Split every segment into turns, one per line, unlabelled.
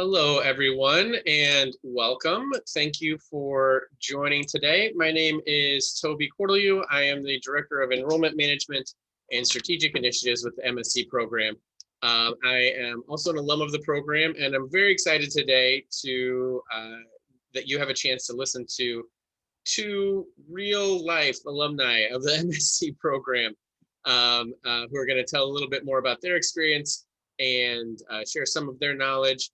Hello, everyone, and welcome. Thank you for joining today. My name is Toby Cordelew. I am the Director of Enrollment Management and Strategic Initiatives with the MSC program. I am also an alum of the program, and I'm very excited today that you have a chance to listen to two real-life alumni of the MSC program who are going to tell a little bit more about their experience and share some of their knowledge.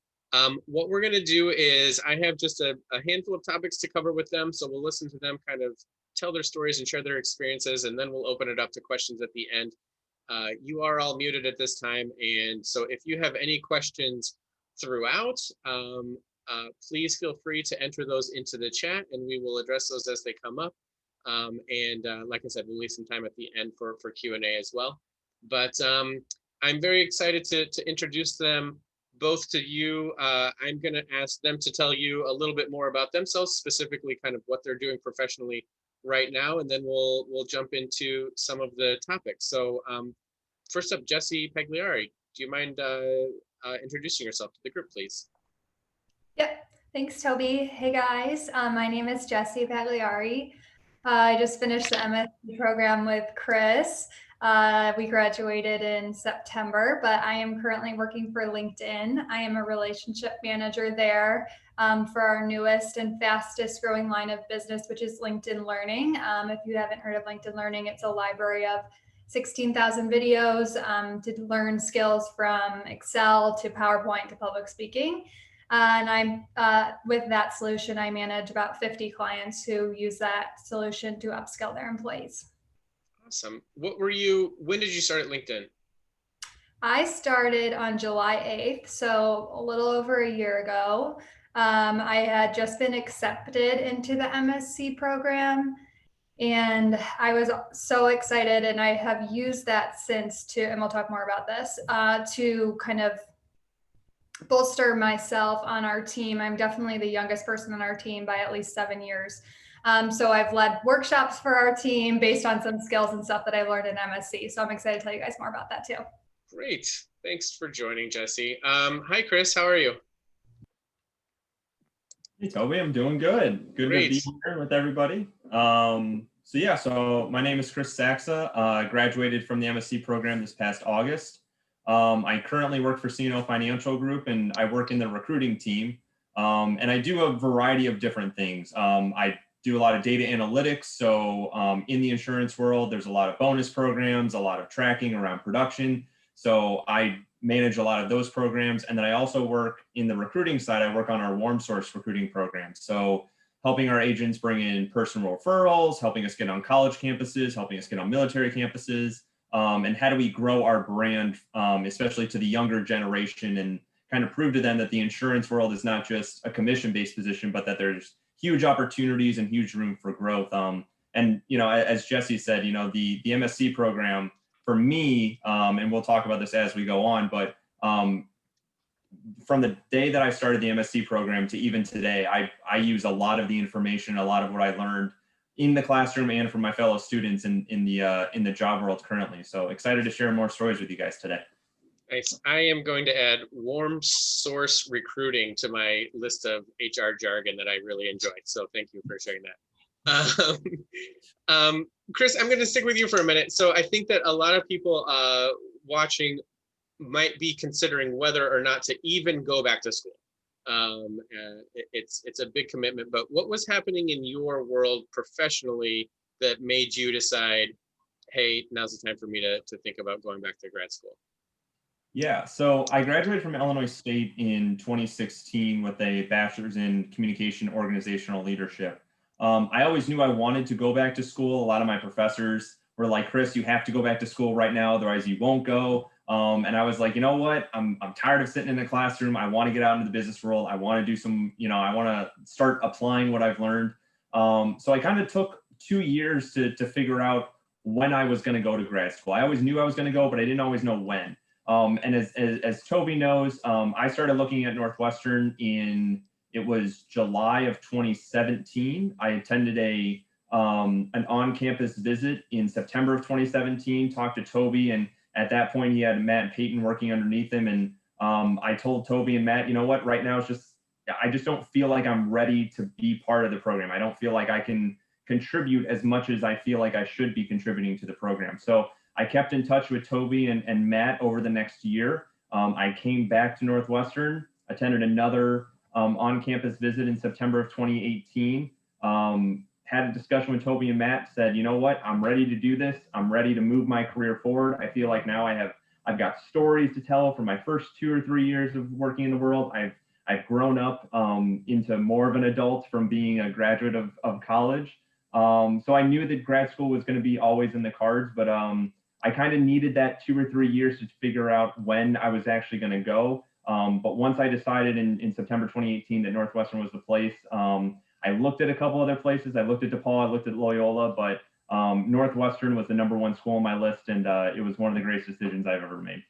What we're going to do is I have just a handful of topics to cover with them. So we'll listen to them kind of tell their stories and share their experiences, and then we'll open it up to questions at the end. You are all muted at this time. And so if you have any questions throughout, please feel free to enter those into the chat and we will address those as they come up. Like I said, we'll leave some time at the end for Q&A as well. But I'm very excited to introduce them both to you. I'm going to ask them to tell you a little bit more about themselves, specifically kind of what they're doing professionally right now, and then we'll jump into some of the topics. So first up, Jessie Pagliari, do you mind introducing yourself to the group, please?
Yep, thanks, Toby. Hey guys, my name is Jessie Pagliari. I just finished the MSC program with Chris. We graduated in September, but I am currently working for LinkedIn. I am a relationship manager there for our newest and fastest growing line of business, which is LinkedIn Learning. If you haven't heard of LinkedIn Learning, it's a library of 16,000 videos to learn skills from Excel to PowerPoint to public speaking. And I'm with that solution, I manage about 50 clients who use that solution to upskill their employees.
Awesome. When did you start at LinkedIn?
I started on July 8th, so a little over a year ago. I had just been accepted into the MSC program, and I was so excited, and I have used that since and we'll talk more about this, to kind of bolster myself on our team. I'm definitely the youngest person on our team by at least 7 years. So I've led workshops for our team based on some skills and stuff that I learned in MSC. So I'm excited to tell you guys more about that too.
Great. Thanks for joining, Jessie. Hi, Chris. How are you?
Hey, Toby. I'm doing good. Good
Great.
to be here with everybody. So my name is Chris Saxa. Graduated from the MSC program this past August. I currently work for C&O Financial Group, and I work in the recruiting team. And I do a variety of different things. I do a lot of data analytics. So in the insurance world, there's a lot of bonus programs, a lot of tracking around production. So I manage a lot of those programs. And then I also work in the recruiting side. I work on our warm source recruiting program. So helping our agents bring in personal referrals, helping us get on college campuses, helping us get on military campuses. And how do we grow our brand, especially to the younger generation, and kind of prove to them that the insurance world is not just a commission-based position, but that there's huge opportunities and huge room for growth. And, you know, as Jessie said, you know, the MSC program for me, and we'll talk about this as we go on, but from the day that I started the MSC program to even today, I use a lot of the information, a lot of what I learned in the classroom and from my fellow students in the job world currently. So excited to share more stories with you guys today.
Nice. I am going to add warm source recruiting to my list of HR jargon that I really enjoyed. So thank you for sharing that. Chris, I'm going to stick with you for a minute. So I think that a lot of people watching might be considering whether or not to even go back to school. It's a big commitment, but what was happening in your world professionally that made you decide, hey, now's the time for me to think about going back to grad school?
Yeah, so I graduated from Illinois State in 2016 with a bachelor's in communication organizational leadership. I always knew I wanted to go back to school. A lot of my professors were like, Chris, you have to go back to school right now, otherwise you won't go. And I was like, you know what? I'm tired of sitting in the classroom. I want to get out into the business world. I want to do some, you know, I want to start applying what I've learned. So I kind of took 2 years to figure out when I was going to go to grad school. I always knew I was going to go, but I didn't always know when. And as Toby knows, I started looking at Northwestern it was July of 2017. I attended an on-campus visit in September of 2017, talked to Toby, and at that point he had Matt and Peyton working underneath him. And I told Toby and Matt, you know what, right now I just don't feel like I'm ready to be part of the program. I don't feel like I can contribute as much as I feel like I should be contributing to the program. So I kept in touch with Toby and Matt over the next year. I came back to Northwestern, attended another on-campus visit in September of 2018. Had a discussion with Toby and Matt, said, you know what, I'm ready to do this. I'm ready to move my career forward. I feel like now I've got stories to tell from my first 2 or 3 years of working in the world. I've grown up into more of an adult from being a graduate of college. So I knew that grad school was going to be always in the cards, but I kind of needed that 2 or 3 years to figure out when I was actually going to go. But once I decided in September 2018 that Northwestern was the place, I looked at a couple other places. I looked at DePaul, I looked at Loyola, but Northwestern was the #1 school on my list, and it was one of the greatest decisions I've ever made.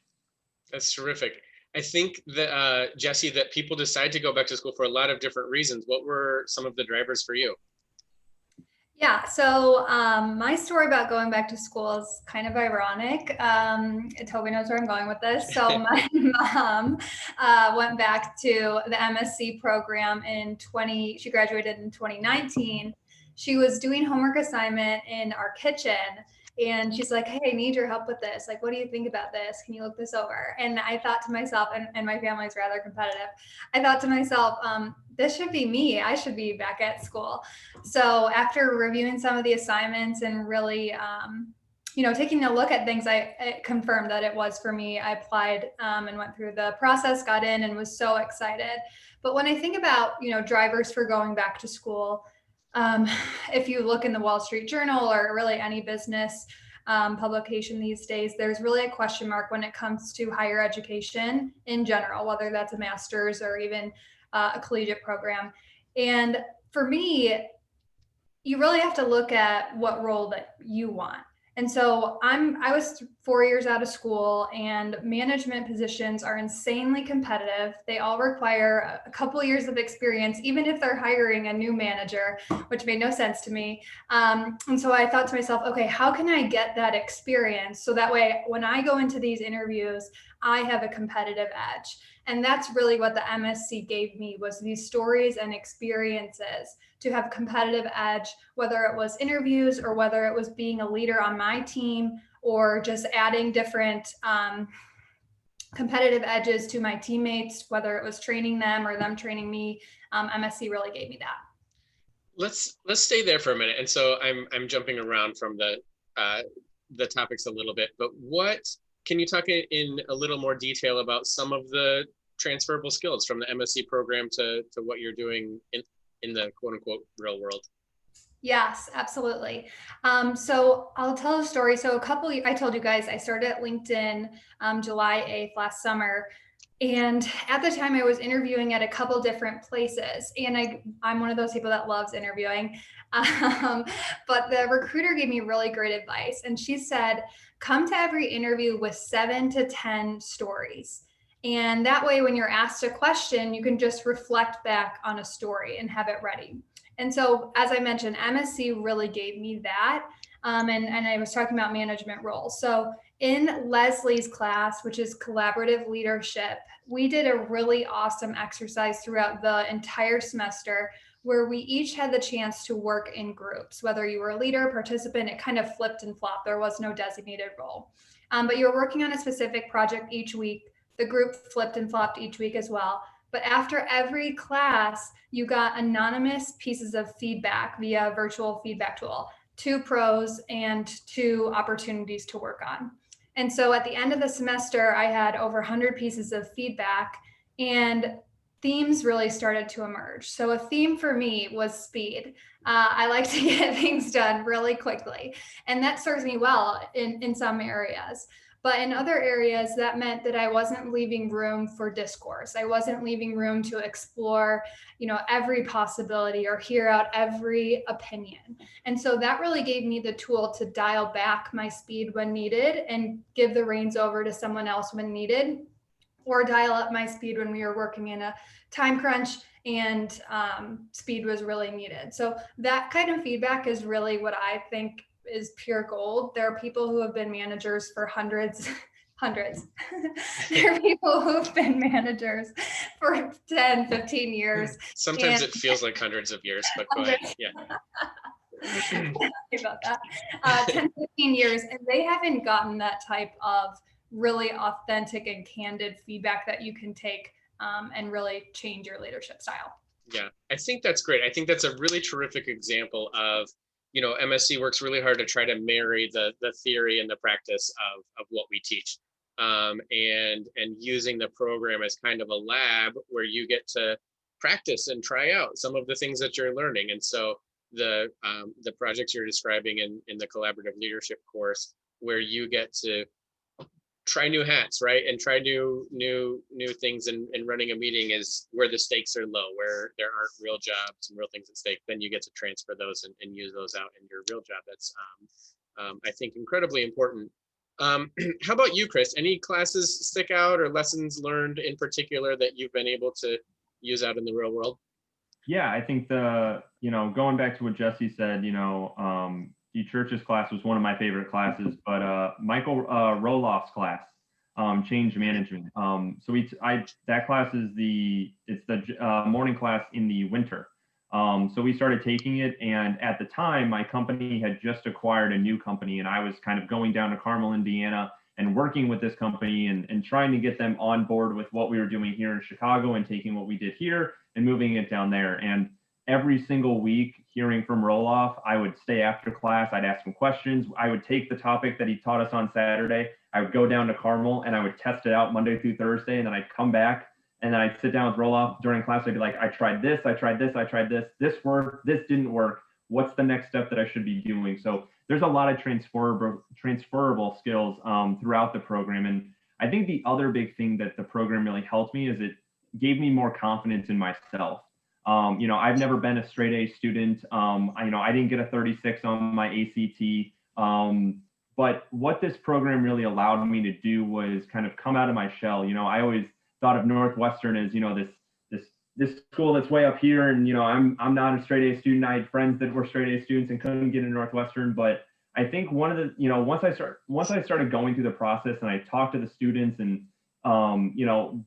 That's terrific. I think that, Jesse, that people decide to go back to school for a lot of different reasons. What were some of the drivers for you?
Yeah, so my story about going back to school is kind of ironic. Toby knows where I'm going with this. So my mom went back to the MSC program she graduated in 2019. She was doing homework assignment in our kitchen, and she's like, hey, I need your help with this. Like, what do you think about this? Can you look this over? And I thought to myself, and my family's rather competitive, I thought to myself, this should be me. I should be back at school. So after reviewing some of the assignments and really, taking a look at things, I confirmed that it was for me. I applied and went through the process, got in, and was so excited. But when I think about, drivers for going back to school, if you look in the Wall Street Journal or really any business publication these days, there's really a question mark when it comes to higher education in general, whether that's a master's or even a collegiate program. And for me, you really have to look at what role that you want. And so I was 4 years out of school, and management positions are insanely competitive. They all require a couple of years of experience, even if they're hiring a new manager, which made no sense to me. And so I thought to myself, okay, how can I get that experience so that way when I go into these interviews, I have a competitive edge? And that's really what the MSC gave me, was these stories and experiences to have competitive edge, whether it was interviews or whether it was being a leader on my team or just adding different competitive edges to my teammates, whether it was training them or them training me. MSC really gave me that.
Let's stay there for a minute. And so I'm jumping around from the topics a little bit, but can you talk in a little more detail about some of the transferable skills from the MSC program to what you're doing in the quote unquote real world?
Yes, absolutely. So I'll tell a story. So I told you guys, I started at LinkedIn July 8th last summer. And at the time I was interviewing at a couple different places, and I'm one of those people that loves interviewing. But the recruiter gave me really great advice. And she said, come to every interview with 7 to 10 stories. And that way, when you're asked a question, you can just reflect back on a story and have it ready. And so, as I mentioned, MSC really gave me that. And I was talking about management roles. So in Leslie's class, which is collaborative leadership, we did a really awesome exercise throughout the entire semester where we each had the chance to work in groups. Whether you were a leader, participant, it kind of flipped and flopped. There was no designated role. But you were working on a specific project each week. The group flipped and flopped each week as well. But after every class, you got anonymous pieces of feedback via a virtual feedback tool, 2 pros and 2 opportunities to work on. And so at the end of the semester, I had over 100 pieces of feedback, and themes really started to emerge. So a theme for me was speed. I like to get things done really quickly, and that serves me well in some areas. But in other areas, that meant that I wasn't leaving room for discourse. I wasn't leaving room to explore, every possibility or hear out every opinion. And so that really gave me the tool to dial back my speed when needed and give the reins over to someone else when needed, or dial up my speed when we were working in a time crunch and speed was really needed. So that kind of feedback is really what I think is pure gold. There are people who have been managers for hundreds, hundreds. There are people who've been managers for 10, 15 years.
Sometimes it feels like hundreds of years, but go ahead. Yeah.
Sorry about that. 10, 15 years, and they haven't gotten that type of really authentic and candid feedback that you can take and really change your leadership style.
Yeah, I think that's great. I think that's a really terrific example of, MSC works really hard to try to marry the theory and the practice of what we teach, and using the program as kind of a lab where you get to practice and try out some of the things that you're learning. And so the projects you're describing in the collaborative leadership course, where you get to try new hats, right? And try new things, and running a meeting is where the stakes are low, where there aren't real jobs and real things at stake. Then you get to transfer those and use those out in your real job. That's I think incredibly important. How about you, Chris? Any classes stick out or lessons learned in particular that you've been able to use out in the real world?
Yeah, I think going back to what Jesse said, D. Church's class was one of my favorite classes, but Michael Roloff's class, change management. That class is the morning class in the winter. So we started taking it, and at the time, my company had just acquired a new company, and I was kind of going down to Carmel, Indiana, and working with this company and trying to get them on board with what we were doing here in Chicago and taking what we did here and moving it down there. And every single week, hearing from Roloff, I would stay after class. I'd ask him questions. I would take the topic that he taught us on Saturday. I would go down to Carmel and I would test it out Monday through Thursday. And then I'd come back and then I'd sit down with Roloff during class. I'd be like, I tried this, I tried this, I tried this. This worked, this didn't work. What's the next step that I should be doing? So there's a lot of transferable skills throughout the program. And I think the other big thing that the program really helped me is it gave me more confidence in myself. I've never been a straight A student. I didn't get a 36 on my ACT. But what this program really allowed me to do was kind of come out of my shell. I always thought of Northwestern as, this school that's way up here, and I'm not a straight A student. I had friends that were straight A students and couldn't get into Northwestern. But I think one of the, once I started going through the process and I talked to the students and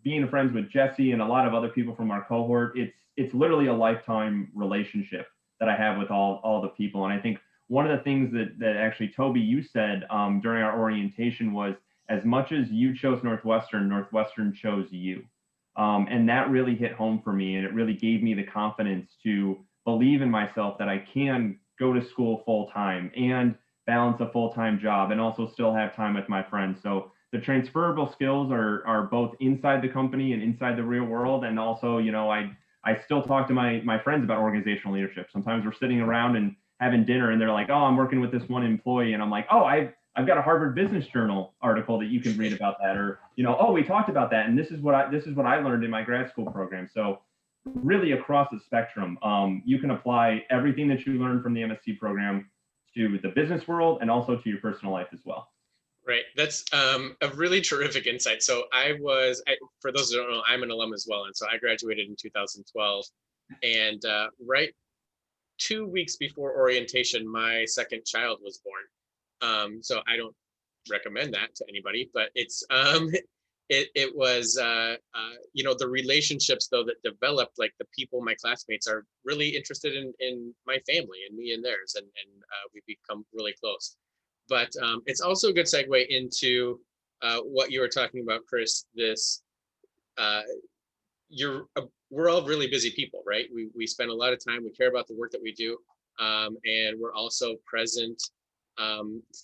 being friends with Jesse and a lot of other people from our cohort, it's literally a lifetime relationship that I have with all the people. And I think one of the things that actually, Toby, you said during our orientation was, as much as you chose Northwestern, Northwestern chose you. And that really hit home for me. And it really gave me the confidence to believe in myself that I can go to school full time and balance a full-time job and also still have time with my friends. So the transferable skills are both inside the company and inside the real world. And also, I still talk to my friends about organizational leadership. Sometimes we're sitting around and having dinner and they're like, oh, I'm working with this one employee. And I'm like, oh, I've got a Harvard Business Journal article that you can read about that. Or, oh, we talked about that. And this is what I learned in my grad school program. So really across the spectrum, you can apply everything that you learned from the MSC program to the business world and also to your personal life as well.
Right. That's a really terrific insight. So for those who don't know, I'm an alum as well. And so I graduated in 2012. And right 2 weeks before orientation, my second child was born. So I don't recommend that to anybody, but it's it was the relationships though that developed, like the people, my classmates, are really interested in my family and me and theirs, and we've become really close. But it's also a good segue into what you were talking about, Chris. This we're all really busy people, right? We spend a lot of time. We care about the work that we do, and we're also present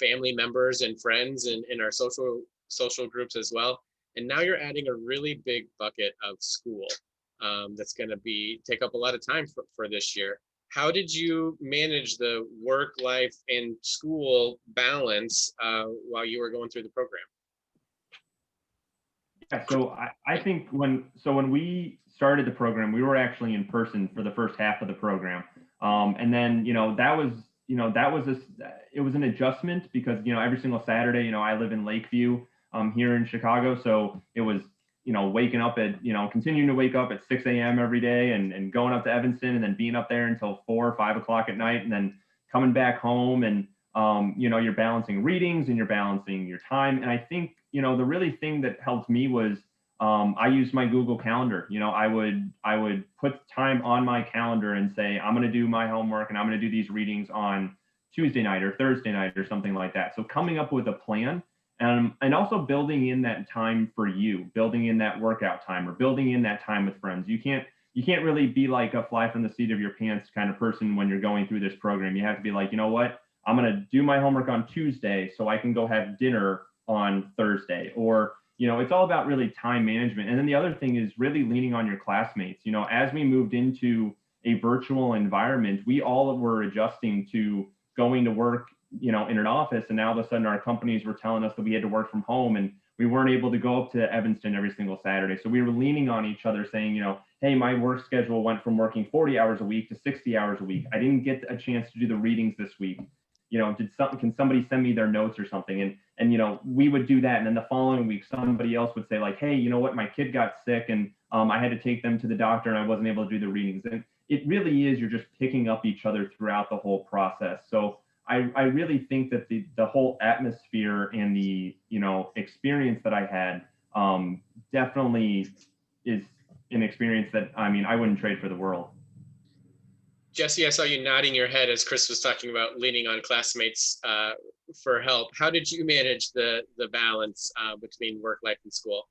family members and friends in our social groups as well. And now you're adding a really big bucket of school that's going to take up a lot of time for this year. How did you manage the work life and school balance while you were going through the program?
Yeah, so I think when we started the program, we were actually in person for the first half of the program. And then, it was an adjustment because, every single Saturday, I live in Lakeview here in Chicago. So it was, waking up at, continuing to wake up at 6 a.m. every day and going up to Evanston and then being up there until 4 or 5 o'clock at night and then coming back home. And you're balancing readings and you're balancing your time. And I think, the really thing that helped me was I used my Google Calendar. I would put time on my calendar and say, I'm going to do my homework and I'm going to do these readings on Tuesday night or Thursday night or something like that. So coming up with a plan and also building in that time for you, building in that workout time or building in that time with friends. You can't really be like a fly from the seat of your pants kind of person when you're going through this program. You have to be like, you know what? I'm going to do my homework on Tuesday so I can go have dinner on Thursday. Or, it's all about really time management. And then the other thing is really leaning on your classmates. As we moved into a virtual environment, we all were adjusting to going to work, in an office. And now all of a sudden our companies were telling us that we had to work from home and we weren't able to go up to Evanston every single Saturday. So we were leaning on each other saying, hey, my work schedule went from working 40 hours a week to 60 hours a week. I didn't get a chance to do the readings this week. Can somebody send me their notes or something? And we would do that. And then the following week, somebody else would say like, hey, you know what, my kid got sick and I had to take them to the doctor and I wasn't able to do the readings. And it really is, you're just picking up each other throughout the whole process. So I really think that the whole atmosphere and the, experience that I had definitely is an experience that, I wouldn't trade for the world.
Jesse, I saw you nodding your head as Chris was talking about leaning on classmates for help. How did you manage the balance between work life and school?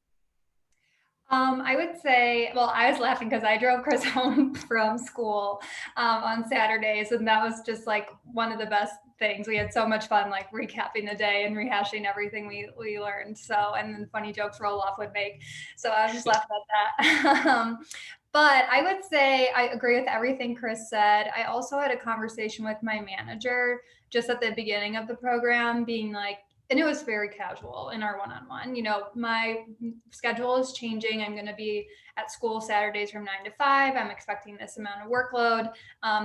I would say, well, I was laughing because I drove Chris home from school on Saturdays, and that was just like one of the best things. We had so much fun, like recapping the day and rehashing everything we learned. So, and then funny jokes Roloff would make. So I was just laughing at that. But I would say I agree with everything Chris said. I also had a conversation with my manager just at the beginning of the program, being like, and it was very casual in our one-on-one. My schedule is changing. I'm going to be at school Saturdays from 9 to 5. I'm expecting this amount of workload.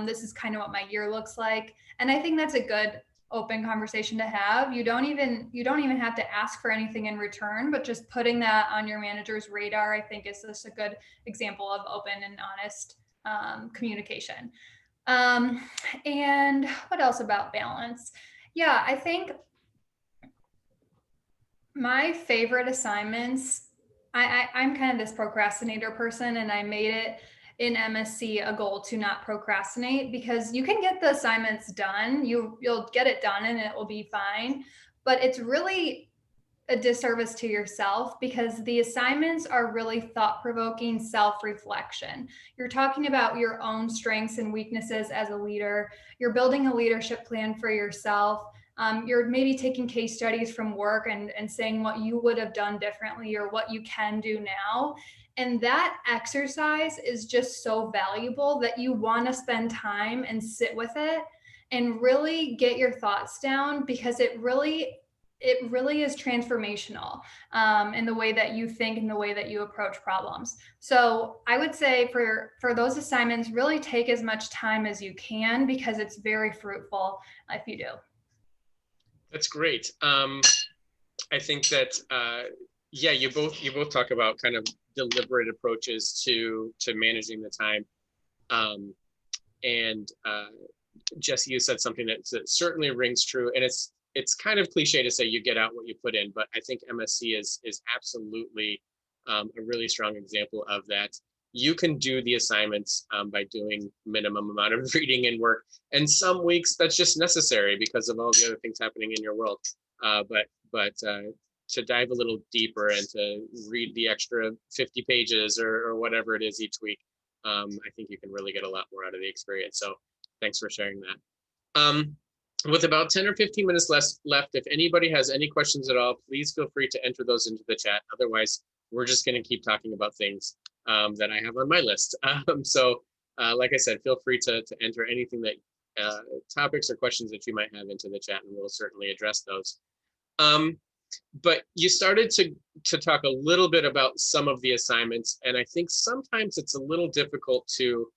This is kind of what my year looks like. And I think that's a good open conversation to have. You don't even have to ask for anything in return, but just putting that on your manager's radar, I think is just a good example of open and honest communication. And what else about balance? Yeah, I think my favorite assignments, I'm kind of this procrastinator person, and I made it in MSC a goal to not procrastinate, because you can get the assignments done, you'll get it done and it will be fine, but it's really a disservice to yourself because the assignments are really thought-provoking self-reflection. You're talking about your own strengths and weaknesses as a leader. You're building a leadership plan for yourself. You're maybe taking case studies from work and saying what you would have done differently or what you can do now. And that exercise is just so valuable that you want to spend time and sit with it and really get your thoughts down, because it really is transformational in the way that you think and the way that you approach problems. So I would say for those assignments, really take as much time as you can, because it's very fruitful if you do.
That's great. I think that you both talk about kind of deliberate approaches to managing the time. And Jesse, you said something that certainly rings true, and it's kind of cliche to say you get out what you put in, but I think MSC is absolutely a really strong example of that. You can do the assignments by doing minimum amount of reading and work, and some weeks that's just necessary because of all the other things happening in your world. But to dive a little deeper and to read the extra 50 pages or whatever it is each week, I think you can really get a lot more out of the experience. So thanks for sharing that. With about 10 or 15 minutes left, if anybody has any questions at all, please feel free to enter those into the chat. Otherwise, we're just going to keep talking about things that I have on my list. So like I said, feel free to enter anything that topics or questions that you might have into the chat, and we'll certainly address those. But you started to talk a little bit about some of the assignments, and I think sometimes it's a little difficult to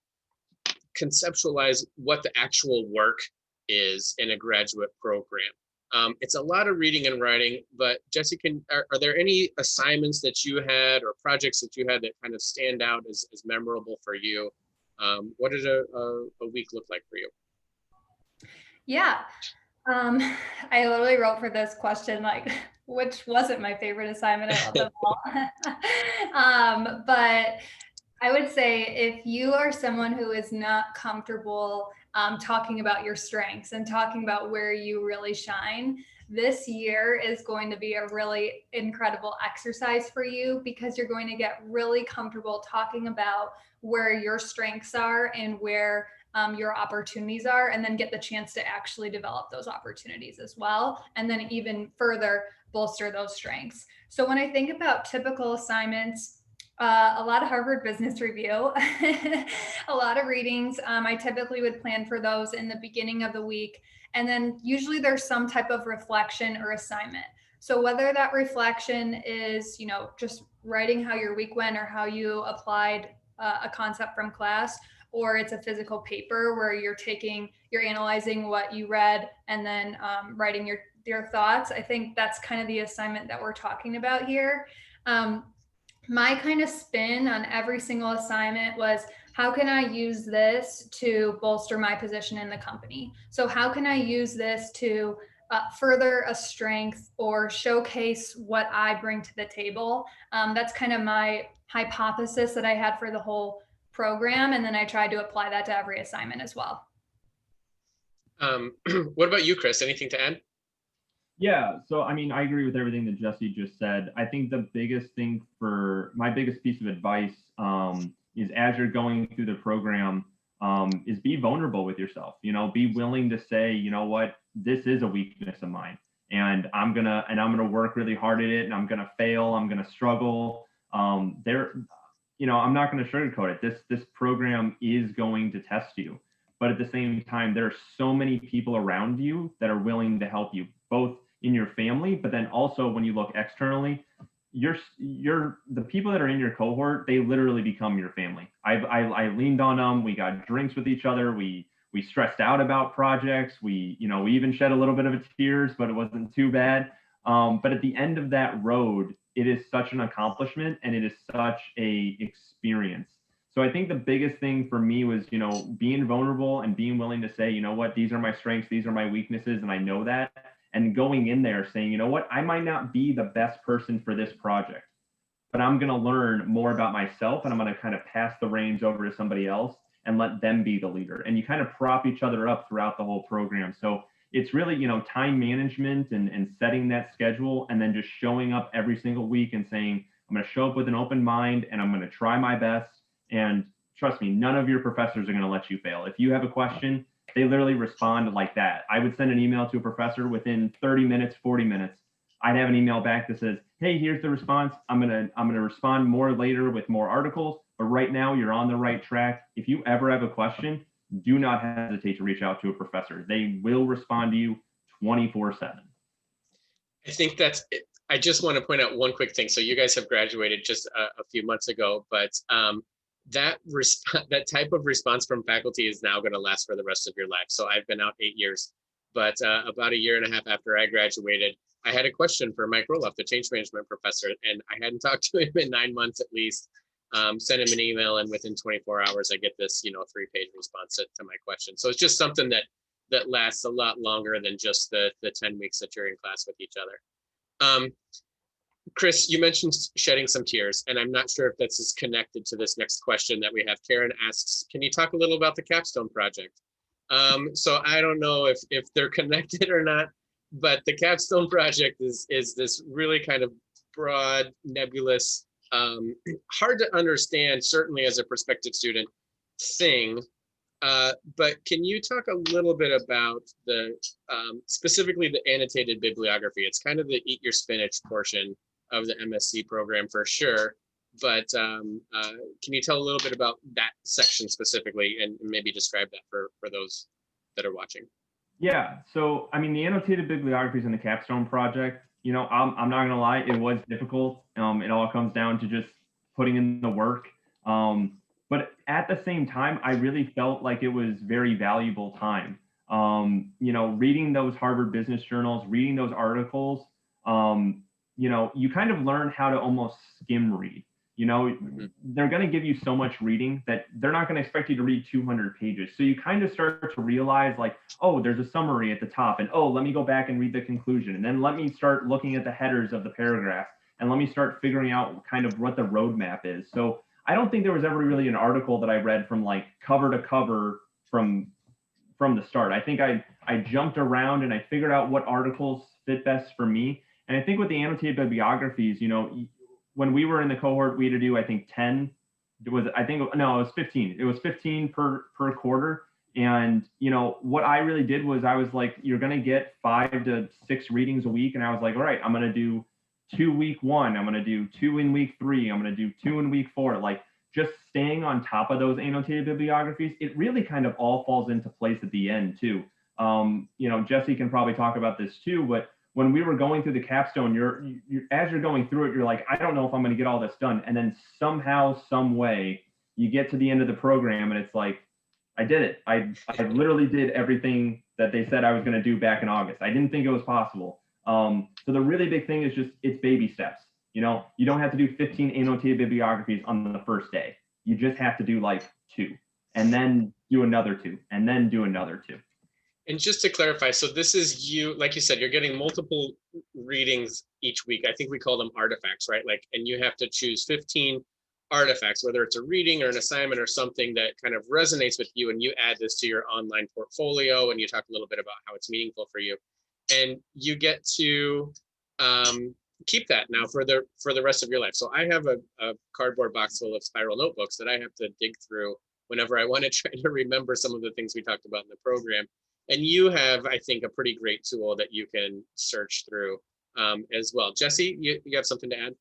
conceptualize what the actual work is in a graduate program. It's a lot of reading and writing, but Jesse, are there any assignments that you had or projects that you had that kind of stand out as memorable for you? What did a week look like for you?
Yeah. Um, I literally wrote for this question, like, which wasn't my favorite assignment. I love them all. But I would say if you are someone who is not comfortable talking about your strengths and talking about where you really shine, this year is going to be a really incredible exercise for you because you're going to get really comfortable talking about where your strengths are and where your opportunities are, and then get the chance to actually develop those opportunities as well. And then even further bolster those strengths. So when I think about typical assignments, a lot of Harvard Business Review, a lot of readings. I typically would plan for those in the beginning of the week. And then usually there's some type of reflection or assignment. So whether that reflection is, just writing how your week went or how you applied a concept from class, or it's a physical paper where you're analyzing what you read and then writing your thoughts. I think that's kind of the assignment that we're talking about here. My kind of spin on every single assignment was, how can I use this to bolster my position in the company? So how can I use this to further a strength or showcase what I bring to the table? That's kind of my hypothesis that I had for the whole program. And then I tried to apply that to every assignment as well.
What about you, Chris? Anything to add?
Yeah, so I mean, I agree with everything that Jesse just said. I think the biggest thing for my biggest piece of advice is as you're going through the program, is be vulnerable with yourself. Be willing to say, you know what, this is a weakness of mine, and I'm gonna work really hard at it, and I'm gonna fail, I'm gonna struggle. I'm not gonna sugarcoat it. This program is going to test you, but at the same time, there are so many people around you that are willing to help you, both in your family, but then also when you look externally, the people that are in your cohort, they literally become your family. I leaned on them. We got drinks with each other. We stressed out about projects. We even shed a little bit of tears, but it wasn't too bad. But at the end of that road, it is such an accomplishment and it is such a experience. So I think the biggest thing for me was, being vulnerable and being willing to say, you know what, these are my strengths, these are my weaknesses, and I know that. And going in there saying, you know what, I might not be the best person for this project, but I'm going to learn more about myself and I'm going to kind of pass the reins over to somebody else and let them be the leader. And you kind of prop each other up throughout the whole program. So it's really, time management and setting that schedule and then just showing up every single week and saying, I'm going to show up with an open mind and I'm going to try my best. And trust me, none of your professors are going to let you fail. If you have a question, they literally respond like that. I would send an email to a professor within 30 minutes, 40 minutes. I'd have an email back that says, hey, here's the response. I'm gonna respond more later with more articles, but right now you're on the right track. If you ever have a question, do not hesitate to reach out to a professor. They will respond to you 24/7.
I think that's it. I just want to point out one quick thing. So you guys have graduated just a few months ago, but that type of response from faculty is now going to last for the rest of your life. So I've been out 8 years, but about a year and a half after I graduated, I had a question for Mike Roloff, the change management professor, and I hadn't talked to him in 9 months at least. Sent him an email, and within 24 hours, I get this, 3-page response to my question. So it's just something that lasts a lot longer than just the 10 weeks that you're in class with each other. Chris, you mentioned shedding some tears, and I'm not sure if this is connected to this next question that we have. Karen asks, can you talk a little about the capstone project? So I don't know if they're connected or not, but the capstone project is this really kind of broad, nebulous, hard to understand, certainly as a prospective student, thing. But can you talk a little bit about the specifically the annotated bibliography? It's kind of the eat your spinach portion of the MSc program for sure. But can you tell a little bit about that section specifically and maybe describe that for those that are watching?
Yeah, so I mean, the annotated bibliographies in the capstone project, I'm not gonna lie, it was difficult. It all comes down to just putting in the work. But at the same time, I really felt like it was very valuable time. Reading those Harvard Business Journals, reading those articles, you kind of learn how to almost skim read. You know,
Mhm.
they're going to give you so much reading that they're not going to expect you to read 200 pages. So you kind of start to realize like, oh, there's a summary at the top, and oh, let me go back and read the conclusion. And then let me start looking at the headers of the paragraph, and let me start figuring out kind of what the roadmap is. So I don't think there was ever really an article that I read from like cover to cover from the start. I think I jumped around and I figured out what articles fit best for me. And I think with the annotated bibliographies, you know, when we were in the cohort, we had to do, I think 10. It was, I think, no, it was 15. It was 15 per quarter. And, you know, what I really did was I was like, you're going to get 5 to 6 readings a week. And I was like, all right, I'm going to do 2 week 1. I'm going to do 2 in week 3. I'm going to do 2 in week 4. Like, just staying on top of those annotated bibliographies, it really kind of all falls into place at the end too. You know, Jesse can probably talk about this too, but when we were going through the capstone, as you're going through it, you're like, I don't know if I'm going to get all this done. And then somehow, some way, you get to the end of the program and it's like, I did it. I literally did everything that they said I was going to do back in August. I didn't think it was possible. So the really big thing is just, it's baby steps. You know, you don't have to do 15 annotated bibliographies on the first day. You just have to do like 2, and then do another 2, and then do another 2.
And just to clarify, so this is you, like you said, you're getting multiple readings each week. I think we call them artifacts, right? Like, and you have to choose 15 artifacts, whether it's a reading or an assignment or something that kind of resonates with you, and you add this to your online portfolio, and you talk a little bit about how it's meaningful for you. And you get to keep that now for the rest of your life. So I have a cardboard box full of spiral notebooks that I have to dig through whenever I want to try to remember some of the things we talked about in the program. And you have, I think, a pretty great tool that you can search through as well. Jesse, you have something to add?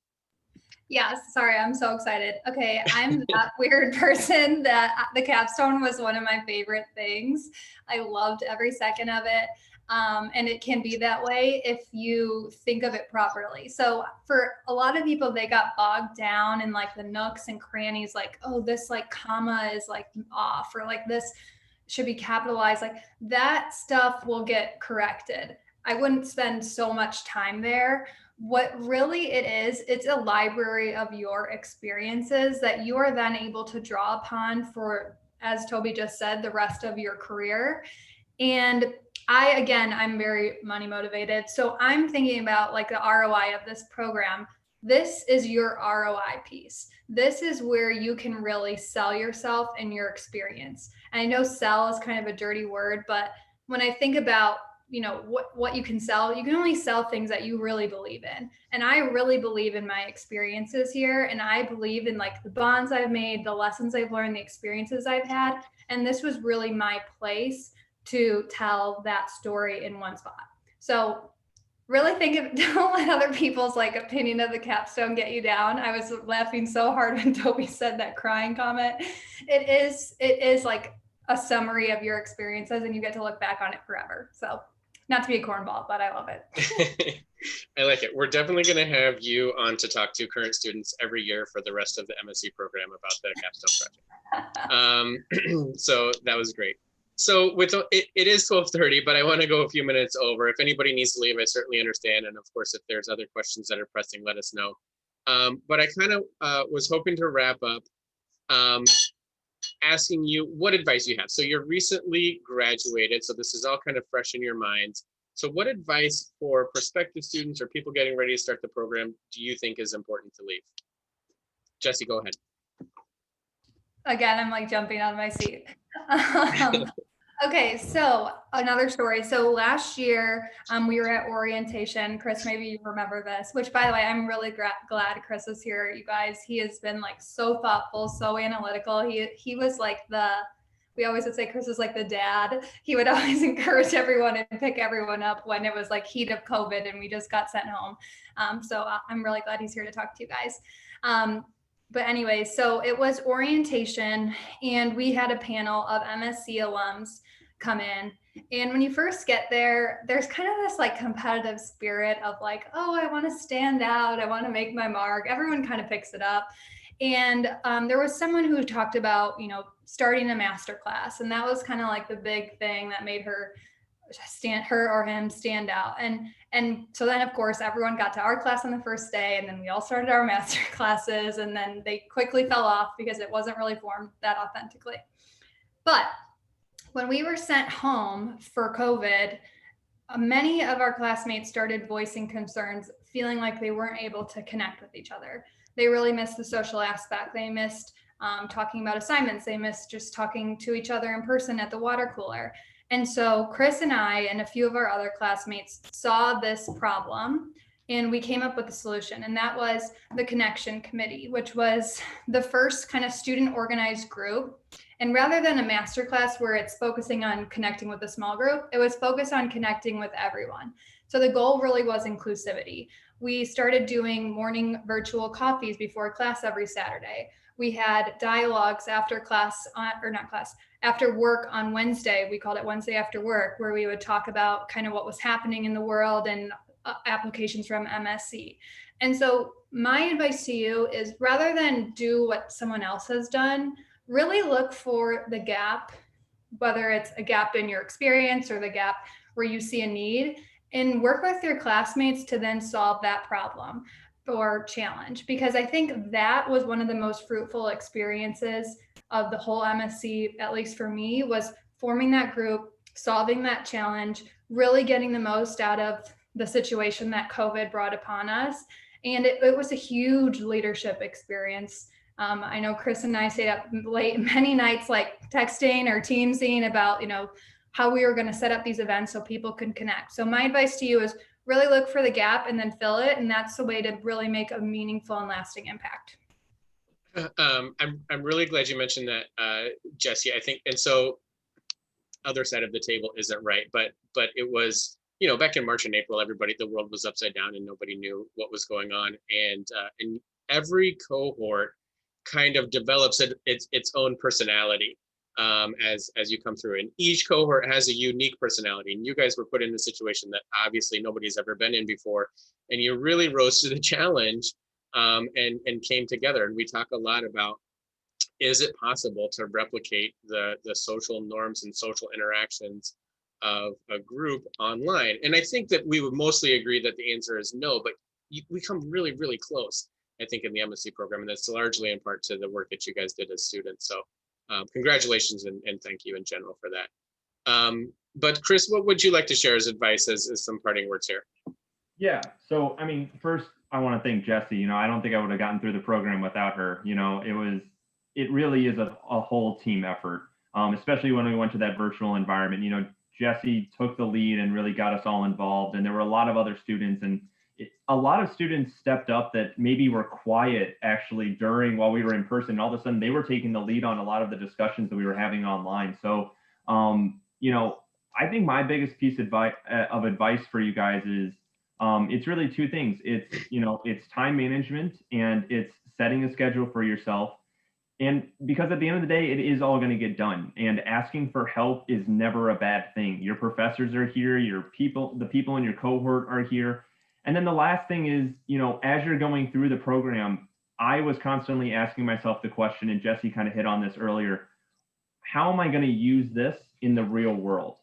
Yes, sorry, I'm so excited. Okay, I'm that weird person that the capstone was one of my favorite things. I loved every second of it. And it can be that way if you think of it properly. So for a lot of people, they got bogged down in like the nooks and crannies, like, oh, this like comma is like off, or like this should be capitalized. Like that stuff will get corrected. I wouldn't spend so much time there. What really it is, it's a library of your experiences that you are then able to draw upon for, as Toby just said, the rest of your career. And I'm very money motivated. So I'm thinking about like the ROI of this program. This is your ROI piece. This is where you can really sell yourself and your experience. And I know sell is kind of a dirty word, but when I think about, you know, what you can sell, you can only sell things that you really believe in. And I really believe in my experiences here. And I believe in like the bonds I've made, the lessons I've learned, the experiences I've had. And this was really my place to tell that story in one spot. So really don't let other people's like opinion of the capstone get you down. I was laughing so hard when Toby said that crying comment. It is like a summary of your experiences and you get to look back on it forever. So not to be a cornball, but I love it.
I like it. We're definitely going to have you on to talk to current students every year for the rest of the MSc program about the capstone project. So that was great. So with it is 12:30, but I want to go a few minutes over. If anybody needs to leave, I certainly understand. And of course, if there's other questions that are pressing, let us know. But I kind of was hoping to wrap up asking you what advice you have. So you're recently graduated, so this is all kind of fresh in your minds. So what advice for prospective students or people getting ready to start the program do you think is important to leave? Jesse, go ahead.
Again, I'm like jumping out of my seat. Okay, so another story. So last year, we were at orientation. Chris, maybe you remember this, which by the way, I'm really glad Chris is here, you guys. He has been like so thoughtful, so analytical. He was like we always would say Chris is like the dad. He would always encourage everyone and pick everyone up when it was like heat of COVID and we just got sent home. So I'm really glad he's here to talk to you guys. But anyway, so it was orientation and we had a panel of MSC alums come in. And when you first get there, there's kind of this like competitive spirit of like, oh, I want to stand out. I want to make my mark. Everyone kind of picks it up. And there was someone who talked about, you know, starting a master class. And that was kind of like the big thing that made her her or him stand out. And so then, of course, everyone got to our class on the first day, and then we all started our master classes, and then they quickly fell off because it wasn't really formed that authentically. But when we were sent home for COVID, many of our classmates started voicing concerns, feeling like they weren't able to connect with each other. They really missed the social aspect. They missed talking about assignments. They missed just talking to each other in person at the water cooler. And so Chris and I and a few of our other classmates saw this problem, and we came up with a solution. And that was the Connection Committee, which was the first kind of student organized group. And rather than a masterclass where it's focusing on connecting with a small group, it was focused on connecting with everyone. So the goal really was inclusivity. We started doing morning virtual coffees before class every Saturday. We had dialogues after class, after work on Wednesday. We called it Wednesday after work, where we would talk about kind of what was happening in the world and applications from MSC. And so my advice to you is, rather than do what someone else has done, really look for the gap, whether it's a gap in your experience or the gap where you see a need, and work with your classmates to then solve that problem or challenge. Because I think that was one of the most fruitful experiences of the whole MSC, at least for me, was forming that group, solving that challenge, really getting the most out of the situation that COVID brought upon us. And it was a huge leadership experience. I know Chris and I stayed up late many nights, like texting or Teamsing about, how we were going to set up these events so people can connect. So my advice to you is really look for the gap and then fill it. And that's the way to really make a meaningful and lasting impact.
I'm really glad you mentioned that, Jesse. I think, and so other side of the table isn't right, but it was, back in March and April, the world was upside down and nobody knew what was going on. And every cohort kind of develops its own personality as you come through, and each cohort has a unique personality. And you guys were put in a situation that obviously nobody's ever been in before, and you really rose to the challenge and came together. And we talk a lot about, is it possible to replicate the social norms and social interactions of a group online? And I think that we would mostly agree that the answer is no, but we come really, really close, I think, in the MSc program, and that's largely in part to the work that you guys did as students. So congratulations and thank you in general for that. But Chris, what would you like to share as advice as some parting words here?
Yeah, so I mean, first I want to thank Jessie. I don't think I would have gotten through the program without her. It really is a whole team effort, especially when we went to that virtual environment. Jessie took the lead and really got us all involved, and there were a lot of other students, and a lot of students stepped up that maybe were quiet actually while we were in person. And all of a sudden they were taking the lead on a lot of the discussions that we were having online. So, I think my biggest piece of advice for you guys is, it's really two things. It's time management, and it's setting a schedule for yourself. And because at the end of the day, it is all going to get done, and asking for help is never a bad thing. Your professors are here, the people in your cohort are here. And then the last thing is, as you're going through the program, I was constantly asking myself the question, and Jessie kind of hit on this earlier, how am I going to use this in the real world?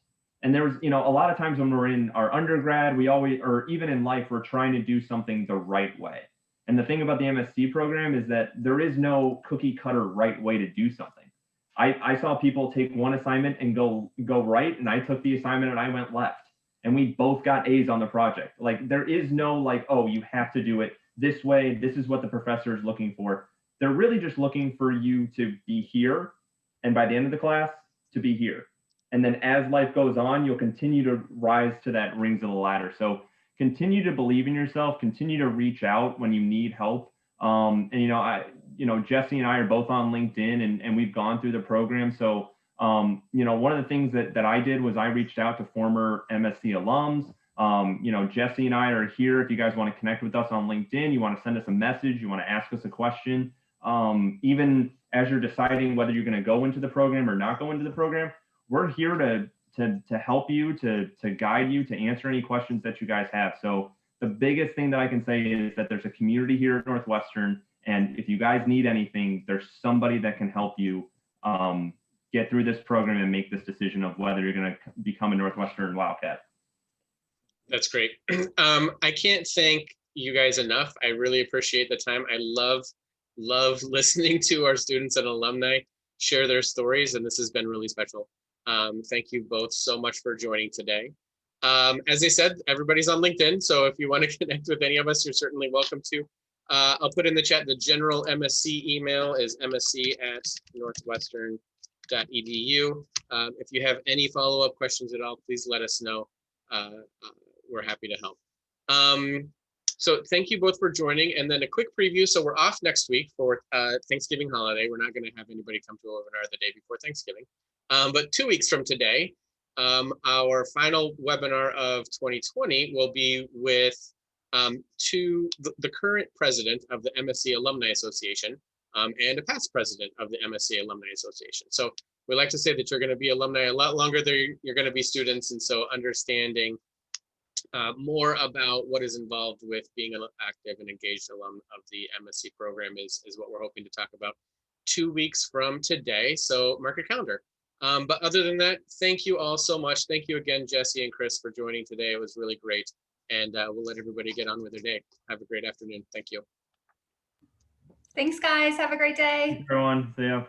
And there was, a lot of times when we're in our undergrad, or even in life, we're trying to do something the right way. And the thing about the MSc program is that there is no cookie cutter right way to do something. I saw people take one assignment and go right, and I took the assignment and I went left. And we both got A's on the project. Like, there is no oh, you have to do it this way. This is what the professor is looking for. They're really just looking for you to be here. And by the end of the class, to be here. And then as life goes on, you'll continue to rise to that rings of the ladder. So continue to believe in yourself, continue to reach out when you need help. Jessie and I are both on LinkedIn, and we've gone through the program. So one of the things that I did was I reached out to former MSc alums. Jessie and I are here. If you guys want to connect with us on LinkedIn, you want to send us a message, you want to ask us a question, even as you're deciding whether you're going to go into the program or not go into the program, we're here to help you, to guide you, to answer any questions that you guys have. So the biggest thing that I can say is that there's a community here at Northwestern, and if you guys need anything, there's somebody that can help you. get through this program and make this decision of whether you're going to become a Northwestern Wildcat.
That's great. I can't thank you guys enough. I really appreciate the time. I love listening to our students and alumni share their stories, and this has been really special. Thank you both so much for joining today. As I said, everybody's on LinkedIn, so if you want to connect with any of us, you're certainly welcome to. I'll put in the chat, the general MSC email is msc@northwestern.edu. If you have any follow-up questions at all, please let us know. We're happy to help. So thank you both for joining, and then a quick preview. So we're off next week for Thanksgiving holiday. We're not going to have anybody come to a webinar the day before Thanksgiving. But 2 weeks from today, our final webinar of 2020 will be with the current president of the MSC Alumni Association and a past president of the MSC Alumni Association. So we like to say that you're going to be alumni a lot longer than you're going to be students, and so understanding more about what is involved with being an active and engaged alum of the MSC program is what we're hoping to talk about 2 weeks from today. So mark your calendar. But other than that, thank you all so much. Thank you again, Jesse and Chris, for joining today. It was really great. And we'll let everybody get on with their day. Have a great afternoon. Thank you.
Thanks, guys. Have a great day.
Thanks, everyone. See ya.